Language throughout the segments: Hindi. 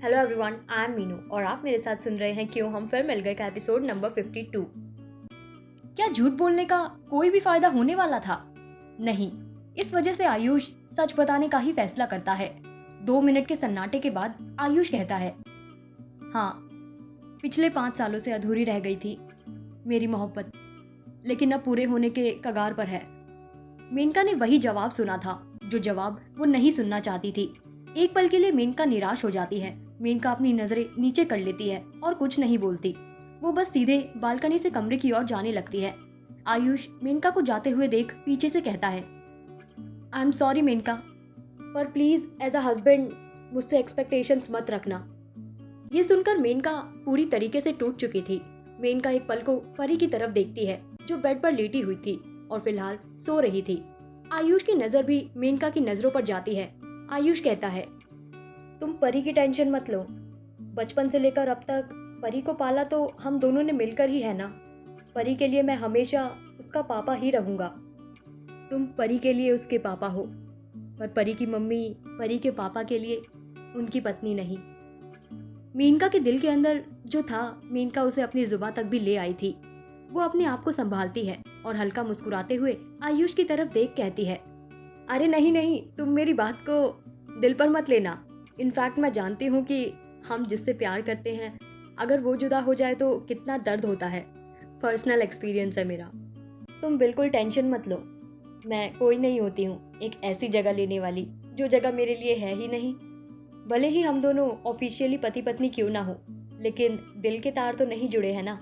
Hello everyone, I am Meenu और आप मेरे साथ सुन रहे हैं क्यों हम फिर मिल गए का एपिसोड नंबर 52। क्या झूठ बोलने का कोई भी फायदा होने वाला था? नहीं। इस वजह से आयुष सच बताने का ही फैसला करता है। 2 मिनट के सन्नाटे के बाद आयुष कहता है, हाँ, पिछले 5 सालों से अधूरी रह गई थी मेरी मोहब्बत, लेकिन अब पूरे होने के कगार पर है। मेनका ने वही जवाब सुना था जो जवाब वो नहीं सुनना चाहती थी। एक पल के लिए मेनका निराश हो जाती है। मेनका अपनी नजरें नीचे कर लेती है और कुछ नहीं बोलती। वो बस सीधे बालकनी से कमरे की ओर जाने लगती है। आयुष मेनका को जाते हुए देख पीछे से कहता है, आई एम सॉरी मेनका, पर प्लीज एज अ हस्बैंड मुझसे एक्सपेक्टेशंस मत रखना। ये सुनकर मेनका पूरी तरीके से टूट चुकी थी। मेनका एक पल को परी की तरफ देखती है जो बेड पर लेटी हुई थी और फिलहाल सो रही थी। आयुष की नजर भी मेनका की नजरों पर जाती है। आयुष कहता है, तुम परी की टेंशन मत लो। बचपन से लेकर अब तक परी को पाला तो हम दोनों ने मिलकर ही है ना। परी के लिए मैं हमेशा उसका पापा ही रहूंगा। तुम परी के लिए उसके पापा हो, पर परी की मम्मी परी के पापा के लिए उनकी पत्नी नहीं। मेनका के दिल के अंदर जो था, मेनका उसे अपनी जुबान तक भी ले आई थी। वो अपने आप को संभालती है और हल्का मुस्कुराते हुए आयुष की तरफ देख कहती है, अरे नहीं नहीं, तुम मेरी बात को दिल पर मत लेना। इनफैक्ट मैं जानती हूँ कि हम जिससे प्यार करते हैं, अगर वो जुदा हो जाए तो कितना दर्द होता है। पर्सनल एक्सपीरियंस है मेरा। तुम बिल्कुल टेंशन मत लो। मैं कोई नहीं होती हूँ एक ऐसी जगह लेने वाली जो जगह मेरे लिए है ही नहीं। भले ही हम दोनों ऑफिशियली पति पत्नी क्यों ना हो, लेकिन दिल के तार तो नहीं जुड़े हैं ना।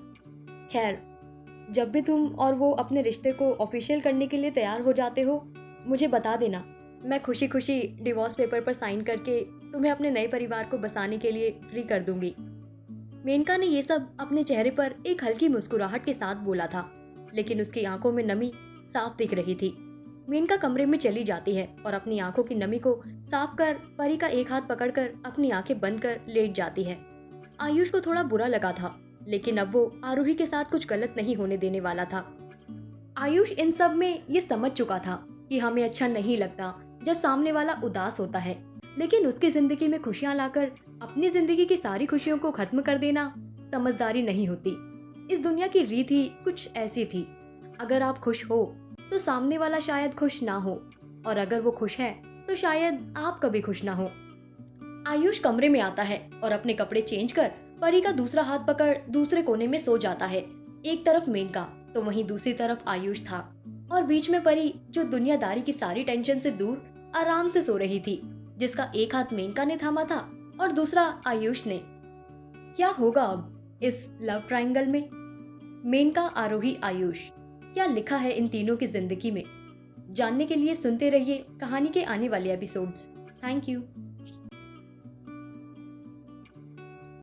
खैर, जब भी तुम और वो अपने रिश्ते को ऑफिशियल करने के लिए तैयार हो जाते हो, मुझे बता देना। मैं खुशी खुशी डिवोर्स पेपर पर साइन करके तुम्हें अपने नए परिवार को बसाने के लिए फ्री कर दूंगी। मेनका ने ये सब अपने चेहरे पर एक हल्की मुस्कुराहट के साथ बोला था, लेकिन उसकी आंखों में नमी साफ दिख रही थी। मेनका कमरे में चली जाती है और अपनी आंखों की नमी को साफ कर परी का एक हाथ पकड़कर अपनी आंखें बंद कर लेट जाती है। आयुष को थोड़ा बुरा लगा था, लेकिन अब वो आरोही के साथ कुछ गलत नहीं होने देने वाला था। आयुष इन सब में ये समझ चुका था कि हमें अच्छा नहीं लगता जब सामने वाला उदास होता है, लेकिन उसकी जिंदगी में खुशियां लाकर अपनी जिंदगी की सारी खुशियों को खत्म कर देना समझदारी नहीं होती। इस दुनिया की रीत ही कुछ ऐसी थी। अगर आप खुश हो तो सामने वाला शायद खुश ना हो, और अगर वो खुश है तो शायद आप कभी खुश ना हो। आयुष कमरे में आता है और अपने कपड़े चेंज कर परी का दूसरा हाथ पकड़ दूसरे कोने में सो जाता है। एक तरफ मेनका तो वहीं दूसरी तरफ आयुष था, और बीच में परी जो दुनियादारी की सारी टेंशन से दूर आराम से सो रही थी, जिसका एक हाथ मेनका ने थामा था और दूसरा आयुष ने। क्या होगा अब इस लव ट्रायंगल में? मेनका, आरोही, आयुष, क्या लिखा है इन तीनों की जिंदगी में? जानने के लिए सुनते रहिए कहानी के आने वाले एपिसोड्स। Thank you.